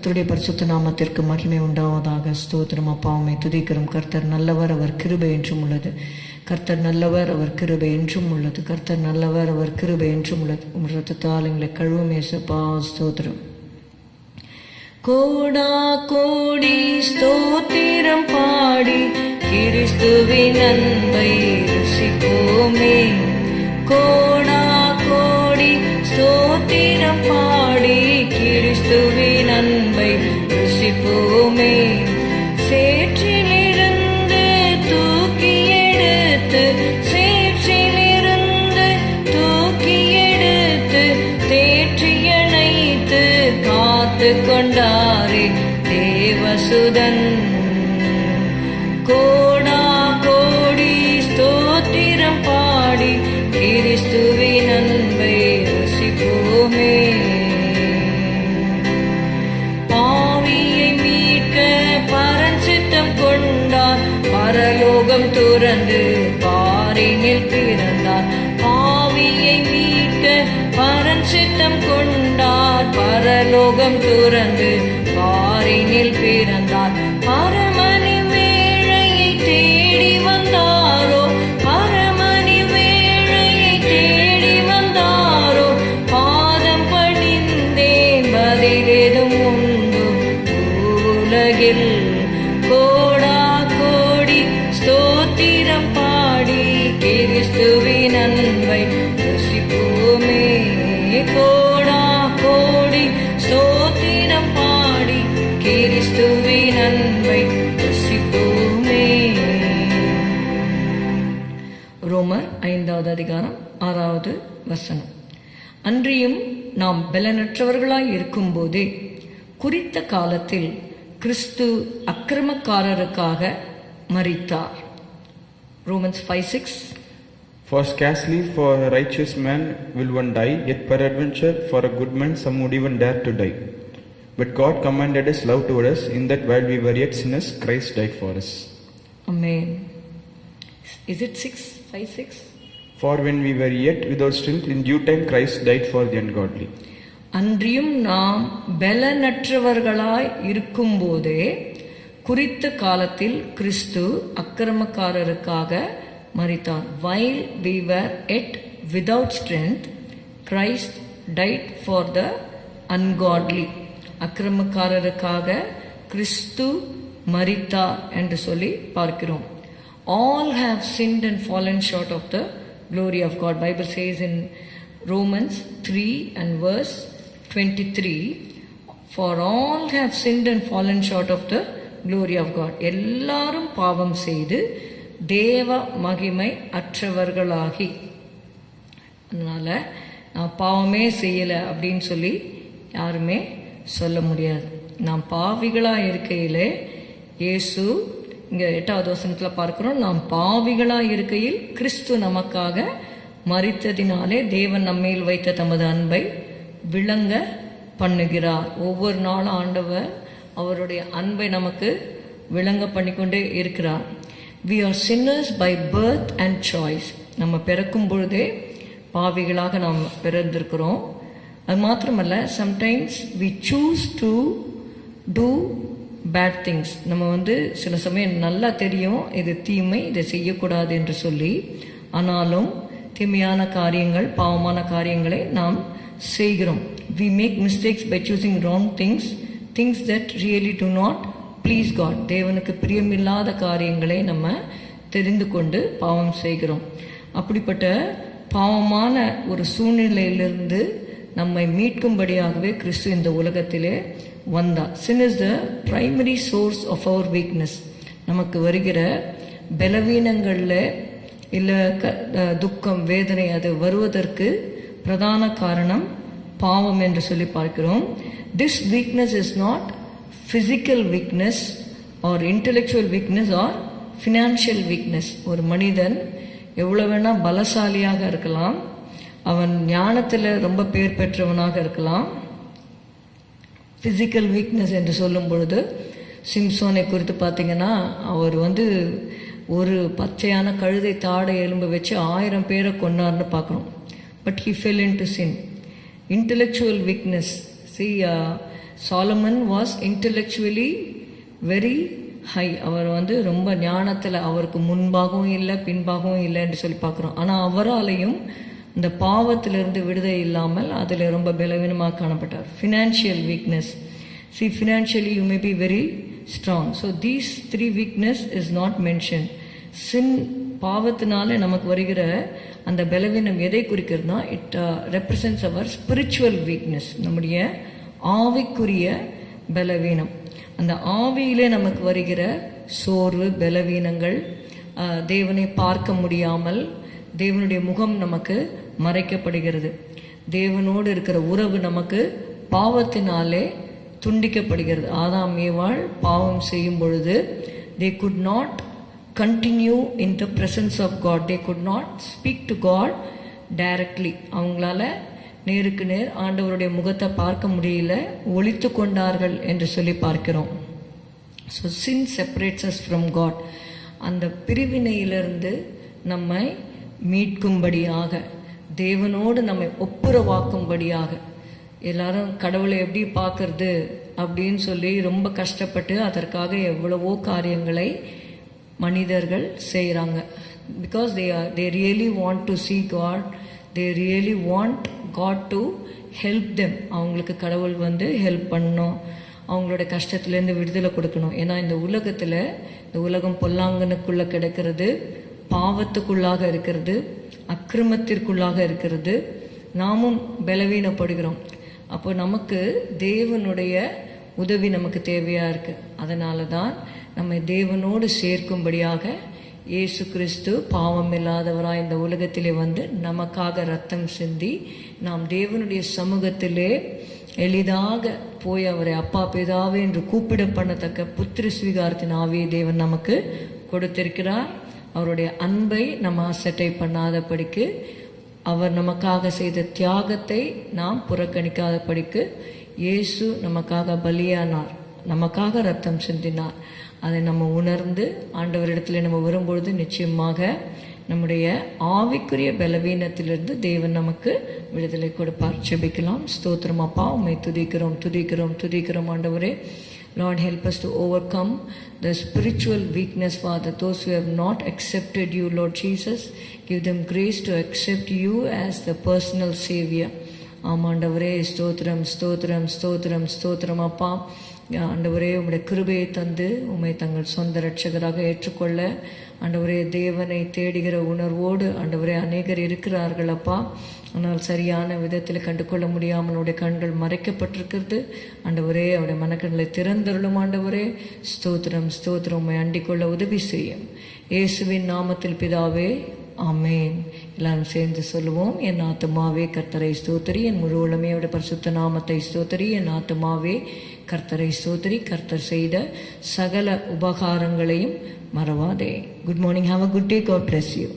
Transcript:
கர்த்தருடைய பரிசுத்த நாமத்திற்கு மகிமை உண்டாவதாக. ஸ்தோத்திரம் அப்பா, உம்மை துதிக்கிறோம். கர்த்தர் நல்லவர், அவர் கிருபை என்றும் உள்ளது. கர்த்தர் நல்லவர், அவர் கிருபை என்றும் உள்ளது. கர்த்தர் நல்லவர், அவர் கிருபை என்றும் உள்ளது. உம் இரத்தத்தால் எங்களை கழுவும் இயேசுப்பா. ஸ்தோத்திரம். கோடா கோடி ஸ்தோத்திரம் பாடி கிறிஸ்துவின் அன்பை ருசிப்போமே. கோடா கோடி ஸ்தோத்திரம் பாடி கிறிஸ்துவின் அன்பை ருசிப்போமே. சேற்றிலிருந்து தூக்கி எடுத்து, சேற்றிலிருந்து தூக்கி எடுத்து தேற்றி அணைத்து காத்து கொண்டாரே தேவசுதன். கோடா கோடி ஸ்தோத்திரம் பாடி கிறிஸ்துவின் அன்பை ருசிப்போமே. பாவியை மீட்க பரன் சித்தம் கொண்டார், பரலோகம் துறந்து பாரினில் பிறந்தார். பாவியை மீட்க பரன் சித்தம் கொண்டார், பரலோகம் துறந்து பாரினில் பிறந்தார். பரமணி வேளையை தேடி வந்தாரோ, பரமணி வேளையை தேடி வந்தாரோ. பாதம் பணிந்தேன், பதிலேதும் உண்டு உலகில். கோடா கோடி ஸ்தோத்திரம் பாடி கிறிஸ்துவின் அன்பை ருசிப்போமே. கோடா கோடி ஸ்தோத்திரம் பாடி கிறிஸ்துவின் அன்பை ருசிப்போமே. ரோமர் 5வது அதிகாரம் 6வது வசனம். அன்றியும் நாம் பலனற்றவர்களாய் இருக்கும் போதே குறித்த காலத்தில் கிறிஸ்து அக்கிரமக்காரருக்காக மரித்தார். Romans 5:6. For scarcely for a righteous man will one die, yet peradventure for a good man some would even dare to die. But God commanded his love toward us, in that while we were yet sinners, Christ died for us. Amen. Is it 6? 5:6? For when we were yet without strength, in due time Christ died for the ungodly. அன்றியும் நாம் பலனற்றவர்களாய் இருக்கும்போதே குறித்த காலத்தில் கிறிஸ்து அக்கிரமக்காரருக்காக மரித்தார். While we were yet without strength, Christ died for the ungodly. அக்கிரமக்காரருக்காக கிறிஸ்து மரித்தார் என்று சொல்லி பார்க்கிறோம். All have sinned and fallen short of the glory of God. Bible says in Romans 3 and verse 23, for all have sinned and fallen short of the glory of God. எல்லாரும் பாவம் செய்து தேவ மகிமை அற்றவர்களாகி. அதனால நான் பாவமே செய்யலை அப்படின்னு சொல்லி யாருமே சொல்ல முடியாது. நாம் பாவிகளாக இருக்கையிலே இயேசு, இங்கே 8வது வசனத்தில் பார்க்கிறோம், நாம் பாவிகளாக இருக்கையில் கிறிஸ்து நமக்காக மரித்ததினாலே தேவன் நம்மேல் வைத்த தமது அன்பை விளங்க பண்ணுகிறார். ஒவ்வொரு நாளும் ஆண்டவர் அவருடைய அன்பை நமக்கு விளங்க பண்ணிக்கொண்டே இருக்கிறார். We are sinners by birth and choice. நம்ம பிறக்கும் பொழுதே பாவிகளாக நாம் பிறந்திருக்கிறோம். அது மாத்திரமல்ல, sometimes we choose to do bad things. நம்ம சில சமயம் நல்லா தெரியும் இது தீமை, இதை செய்யக்கூடாது என்று சொல்லி, ஆனாலும் தீமையான காரியங்கள், பாவமான காரியங்களை நாம் செய்கிறோம். We make mistakes by choosing wrong things, things that really do not please God. தேவனுக்கு பிரியமில்லாத காரியங்களை நம்ம தெரிந்து கொண்டு பாவம் செய்கிறோம். அப்படிப்பட்ட பாவமான ஒரு சூழ்நிலையிலிருந்து நம்மை மீட்கும்படியாகவே கிறிஸ்து இந்த உலகத்திலே வந்தார். Sin is the primary source of our weakness. நமக்கு வருகிற பலவீனங்களில் இல்லை துக்கம், வேதனை அது வருவதற்கு பிரதான காரணம் பாவம் என்று சொல்லி பார்க்கிறோம். This weakness is not physical weakness or intellectual weakness or financial weakness. ஒரு மனிதன் எவ்வளோ வேணால் பலசாலியாக இருக்கலாம், அவன் ஞானத்தில் ரொம்ப பேர் பெற்றவனாக இருக்கலாம். ஃபிசிக்கல் வீக்னஸ் என்று சொல்லும் பொழுது சிம்சோனை குறித்து பார்த்தீங்கன்னா, அவர் ஒரு பச்சையான கழுதை தாடை எலும்பு வச்சு 1000 பேரை கொன்னார்னு பார்க்குறோம். But he fell into sin. Intellectual weakness. See, Solomon was intellectually very high. அவர் ரொம்ப ஞானத்தில் அவருக்கு முன்பாகவும் இல்லை பின்பாகவும் இல்லை என்று சொல்லி பார்க்குறோம். ஆனால் அவராலையும் இந்த பாவத்திலிருந்து விடுதலை இல்லாமல் அதில் ரொம்ப பலவீனமாக காணப்பட்டார். Financial weakness. financially you may be very strong. So these three weakness is not mentioned. Sin, பாவத்தினால நமக்கு வருகிற அந்த பலவீனம் எதை குறிக்கிறதுனா, it represents our spiritual weakness, நம்முடைய ஆவிக்குரிய பலவீனம். அந்த ஆவியிலே நமக்கு வருகிற சோர்வு, பலவீனங்கள், தேவனை பார்க்க முடியாமல் தேவனுடைய முகம் நமக்கு மறைக்கப்படுகிறது. தேவனோடு இருக்கிற உறவு நமக்கு பாவத்தினாலே துண்டிக்கப்படுகிறது. ஆதாம் ஏவாள் பாவம் செய்யும் பொழுது they could not continue in the presence of God. They could not speak to God directly. அவங்களால நேருக்கு நேர் ஆண்டவருடைய முகத்தை பார்க்க முடியல, ஒளித்து கொண்டார்கள் என்று சொல்லி பார்க்கிறோம். So sin separates us from God. அந்த பிரிவினையிலிருந்து நம்மை மீட்கும்படியாக, தேவனோடு நம்மை ஒப்புரவாக்கும்படியாக, எல்லாரும் கடவுளை எப்படி பார்க்கறது அப்படின்னு சொல்லி ரொம்ப கஷ்டப்பட்டு அதற்காக எவ்வளவோ காரியங்களை மனிதர்கள் செய்கிறாங்க. Because they really want to see God, they really want God to help them. அவங்களுக்கு கடவுள் ஹெல்ப் பண்ணணும், அவங்களோட கஷ்டத்துலேருந்து விடுதலை கொடுக்கணும். ஏன்னா இந்த உலகத்தில், இந்த உலகம் பொல்லாங்கனுக்குள்ளே கிடக்கிறது, பாவத்துக்குள்ளாக இருக்கிறது, அக்கிரமத்திற்குள்ளாக இருக்கிறது, நாமும் பலவீனப்படுகிறோம். அப்போ நமக்கு தேவனுடைய உதவி நமக்கு தேவையாக இருக்குது. அதனால தான் நம்மை தேவனோடு சேர்க்கும்படியாக இயேசு கிறிஸ்து பாவம் இல்லாதவராய் இந்த உலகத்திலே நமக்காக ரத்தம் சிந்தி, நாம் தேவனுடைய சமூகத்திலே எளிதாக போய் அவரை அப்பா பிதாவே என்று கூப்பிட பண்ணத்தக்க புத்திர ஸ்வீகாரத்தின் ஆவியை தேவன் நமக்கு கொடுத்திருக்கிறார். அவருடைய அன்பை நம்ம அசட்டை பண்ணாதபடிக்கு, அவர் நமக்காக செய்த தியாகத்தை நாம் புறக்கணிக்காதபடிக்கு, இயேசு நமக்காக பலியானார், நமக்காக ரத்தம் சிந்தினார். அதை நம்ம உணர்ந்து ஆண்டவரிடத்தில் நம்ம வரும்பொழுது நிச்சயமாக நம்முடைய ஆவிக்குரிய பலவீனத்திலிருந்து தேவன் நமக்கு விடுதலை கொடுப்பார். ஜெபிக்கலாம். ஸ்தோத்திரம் அப்பா, உம்மை துதிக்கிறோம் துதிக்கிறோம் துதிக்கிறோம் ஆண்டவரே. Lord, help us to overcome the spiritual weakness, Father. Those who have not accepted you, Lord Jesus, give them grace to accept you as the personal Savior. ஆமாண்டவரே, ஸ்தோத்திரம் ஸ்தோத்திரம் ஸ்தோத்திரம் ஸ்தோத்திரம் அப்பா. ஆண்டவரே, உம்முடைய கிருபையை தந்து உம்மை தங்கள் சொந்த ரட்சகராக ஏற்றுக்கொள்ள ஆண்டவரே, தேவனை தேடுகிற உணர்வோடு ஆண்டவரே அநேகர் இருக்கிறார்கள் அப்பா. ஆனால் சரியான விதத்தில் கண்டுகொள்ள முடியாமல் அவருடைய கண்கள் மறைக்கப்பட்டிருக்கிறது. ஆண்டவரே, அவருடைய மனக்கண்களை திறந்தருளும் ஆண்டவரே. ஸ்தோத்திரம் ஸ்தோத்திரம், உம்மை அண்டிக்கொள்ள உதவி செய்யும். இயேசுவின் நாமத்தில் பிதாவே, ஆமேன். எல்லாரும் சேர்ந்து சொல்லுவோம். என் ஆத்துமாவே கர்த்தரை ஸ்தோத்திரி, என் முழு உளமே அவருடைய பரிசுத்த நாமத்தை ஸ்தோத்திரி. என் ஆத்துமாவே கர்த்தரை ஸ்தோத்திரி, கர்த்தர் செய்த சகல உபகாரங்களையும் மறவாதே. Good morning. Have a good day. God bless you.